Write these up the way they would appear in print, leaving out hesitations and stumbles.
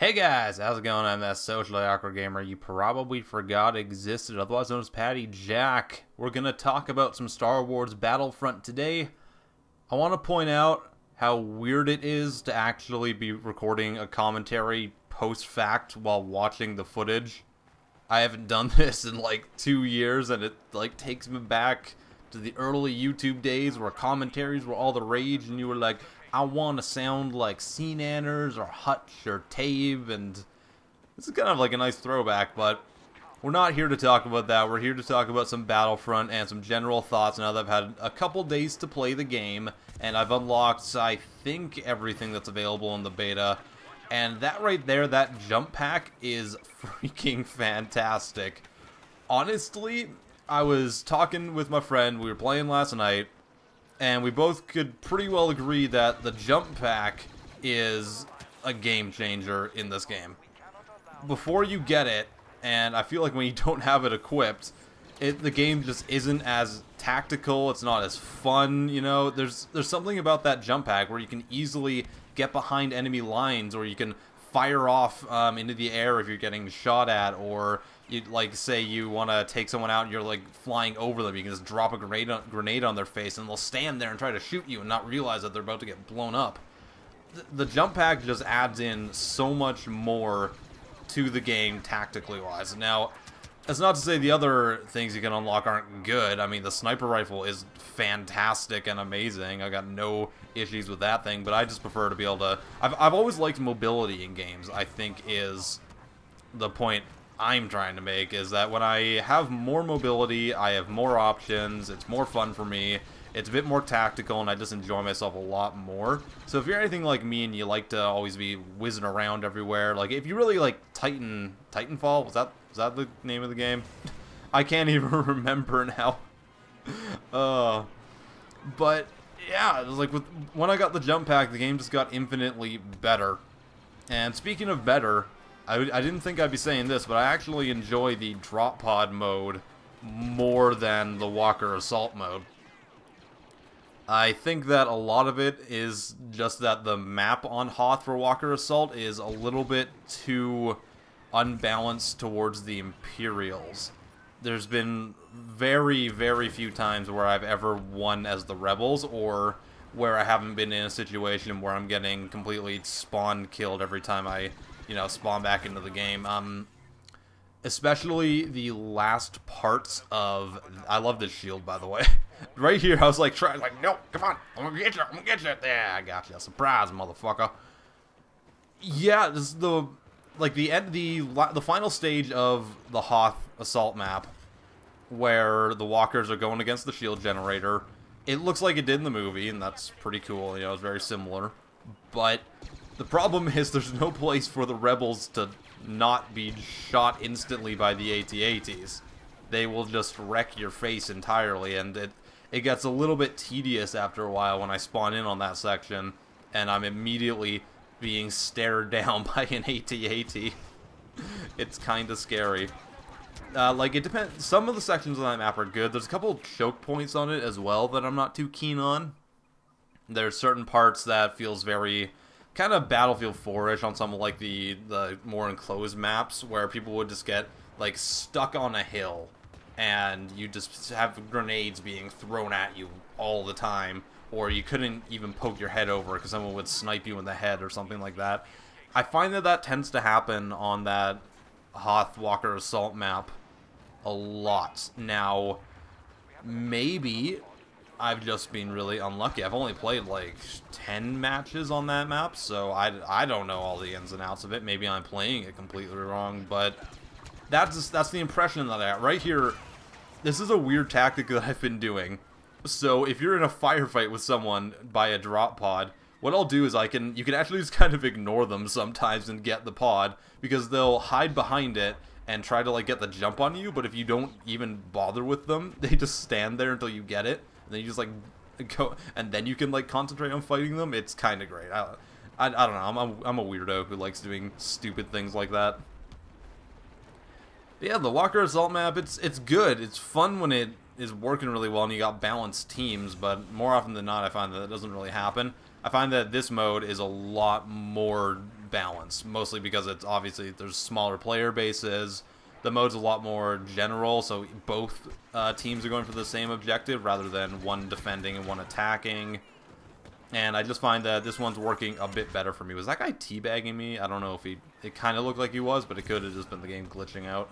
Hey guys, how's it going? I'm that socially awkward gamer you probably forgot existed, otherwise known as Patty Jack. We're gonna talk about some Star Wars Battlefront today. I want to point out how weird it is to actually be recording a commentary post-fact while watching the footage. I haven't done this in like 2 years, and it like takes me back to the early YouTube days where commentaries were all the rage, and you were like, I want to sound like Cnanners or Hutch or Tave, and this is kind of like a nice throwback, but we're not here to talk about that. We're here to talk about some Battlefront and some general thoughts now that I've had a couple days to play the game, and I've unlocked, I think, everything that's available in the beta. And that right there, that jump pack, is freaking fantastic. Honestly, I was talking with my friend, we were playing last night, and we both could pretty well agree that the jump pack is a game changer in this game. Before you get it, and I feel like when you don't have it equipped, the game just isn't as tactical, it's not as fun, you know? There's something about that jump pack where you can easily get behind enemy lines, or you can fire off into the air if you're getting shot at, or you like say you want to take someone out and you're like flying over them, you can just drop a grenade on their face and they'll stand there and try to shoot you and not realize that they're about to get blown up. The jump pack just adds in so much more to the game tactically wise. Now, that's not to say the other things you can unlock aren't good. I mean, the sniper rifle is fantastic and amazing. I got no issues with that thing, but I just prefer to be able to... I've always liked mobility in games, I think, is the point I'm trying to make, is that when I have more mobility, I have more options, it's more fun for me, it's a bit more tactical, and I just enjoy myself a lot more. So if you're anything like me and you like to always be whizzing around everywhere, like if you really like Titanfall, was that the name of the game? I can't even remember now. But yeah, it was like when I got the jump pack, the game just got infinitely better. And speaking of better, I didn't think I'd be saying this, but I actually enjoy the drop pod mode more than the Walker Assault mode. I think that a lot of it is just that the map on Hoth for Walker Assault is a little bit too unbalanced towards the Imperials. There's been very, very few times where I've ever won as the Rebels, or where I haven't been in a situation where I'm getting completely spawn killed every time I, you know, spawn back into the game. Especially the last parts of... I love this shield, by the way. Right here, I was like, no, come on, I'm gonna get you. There, I got you. Surprise, motherfucker. Yeah, this is the final stage of the Hoth assault map, where the walkers are going against the shield generator. It looks like it did in the movie, and that's pretty cool. You know, it's very similar. But the problem is there's no place for the rebels to not be shot instantly by the AT-ATs. They will just wreck your face entirely, and it gets a little bit tedious after a while when I spawn in on that section, and I'm immediately being stared down by an AT-AT. It's kinda scary. Like, it depends. Some of the sections on that map are good. There's a couple choke points on it as well that I'm not too keen on. There's certain parts that feels very kind of Battlefield 4-ish on some of like the more enclosed maps, where people would just get like stuck on a hill and you just have grenades being thrown at you all the time, or you couldn't even poke your head over because someone would snipe you in the head or something like that. I find that tends to happen on that Hoth Walker Assault map a lot. Now, maybe I've just been really unlucky. I've only played like 10 matches on that map, so I don't know all the ins and outs of it. Maybe I'm playing it completely wrong, but that's the impression that I got. Right here, this is a weird tactic that I've been doing. So if you're in a firefight with someone by a drop pod, what I'll do is you can actually just kind of ignore them sometimes and get the pod, because they'll hide behind it and try to like get the jump on you, but if you don't even bother with them, they just stand there until you get it. And then you just like go, and then you can like concentrate on fighting them. It's kind of great. I don't know. I'm a weirdo who likes doing stupid things like that. But yeah, the Walker Assault map, it's good. It's fun when it is working really well and you got balanced teams, but more often than not, I find that doesn't really happen. I find that this mode is a lot more balance, mostly because it's obviously there's smaller player bases. The mode's a lot more general, so both teams are going for the same objective rather than one defending and one attacking. And I just find that this one's working a bit better for me. Was that guy teabagging me? I don't know if it kind of looked like he was, but it could have just been the game glitching out.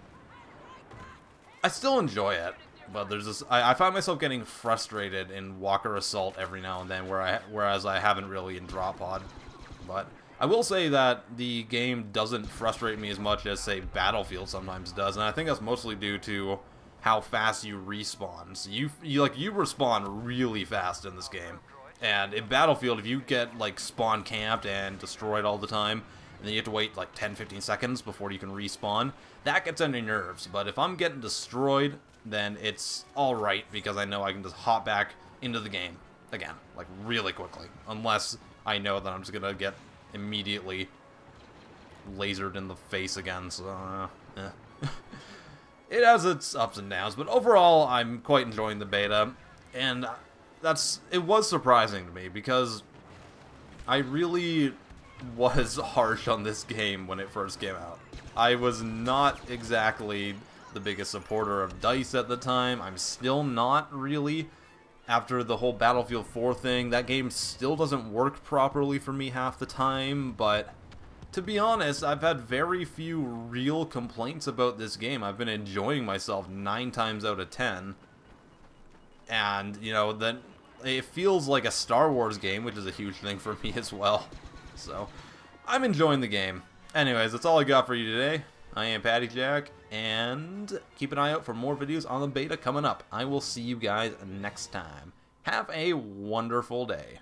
I still enjoy it, but there's this. I find myself getting frustrated in Walker Assault every now and then, whereas I haven't really in Drop Pod. But I will say that the game doesn't frustrate me as much as, say, Battlefield sometimes does, and I think that's mostly due to how fast you respawn. So you respawn really fast in this game. And in Battlefield, if you get, like, spawn camped and destroyed all the time, and then you have to wait, like, 10-15 seconds before you can respawn, that gets on your nerves. But if I'm getting destroyed, then it's alright, because I know I can just hop back into the game again, like, really quickly. Unless I know that I'm just gonna get immediately lasered in the face again, so, It has its ups and downs, but overall, I'm quite enjoying the beta, and it was surprising to me, because I really was harsh on this game when it first came out. I was not exactly the biggest supporter of DICE at the time. I'm still not really. After the whole Battlefield 4 thing, that game still doesn't work properly for me half the time, but to be honest, I've had very few real complaints about this game. I've been enjoying myself 9 times out of 10. And, you know, then it feels like a Star Wars game, which is a huge thing for me as well. So, I'm enjoying the game. Anyways, that's all I got for you today. I am PattyJack, and keep an eye out for more videos on the beta coming up. I will see you guys next time. Have a wonderful day.